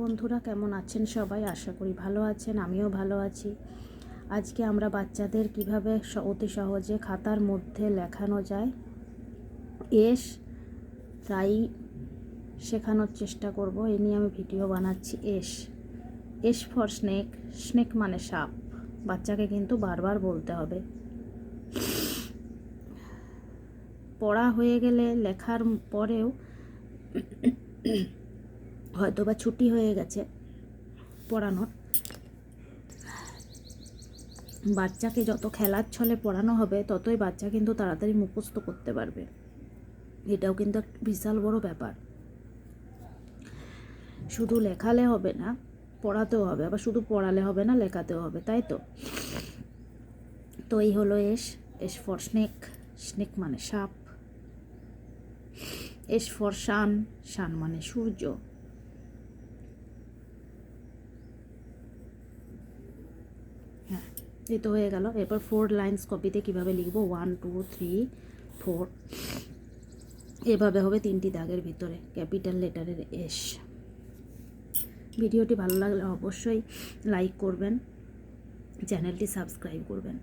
বন্ধুরা কেমন আছেন সবাই? আশা করি ভালো আছেন, আমিও ভালো আছি। আজকে আমরা বাচ্চাদের কিভাবে অতি সহজে খাতার মধ্যে লেখানো যায় এস তাই শেখানোর চেষ্টা করব। এ নিয়ে আমি ভিডিও বানাচ্ছি। এস ফর স্নেক, স্নেক মানে সাপ। বাচ্চাকে কিন্তু বারবার বলতে হবে। পড়া হয়ে গেলে লেখার পরেও হয়তো বা ছুটি হয়ে গেছে পড়ানোর, বাচ্চাকে যত খেলার ছলে পড়ানো হবে ততই বাচ্চা কিন্তু তাড়াতাড়ি মুখস্থ করতে পারবে। এটাও কিন্তু একটা বিশাল বড় ব্যাপার। শুধু লেখালে হবে না, পড়াতেও হবে, আবার শুধু পড়ালে হবে না, লেখাতেও হবে, তাই তো? তো এই হলো এস ফর স্নেক, স্নেক মানে সাপ। এস ফর সান, সান মানে সূর্য। হ্যাঁ, এই তো হয়ে গেল। এরপর 4 লাইন্স কপিতে কিভাবে লিখবো, 1 2 3 4 এভাবে হবে 3টি দাগের ভিতরে ক্যাপিটাল লেটারের এস। ভিডিওটি ভালো লাগলে অবশ্যই লাইক করবেন, চ্যানেলটি সাবস্ক্রাইব করবেন।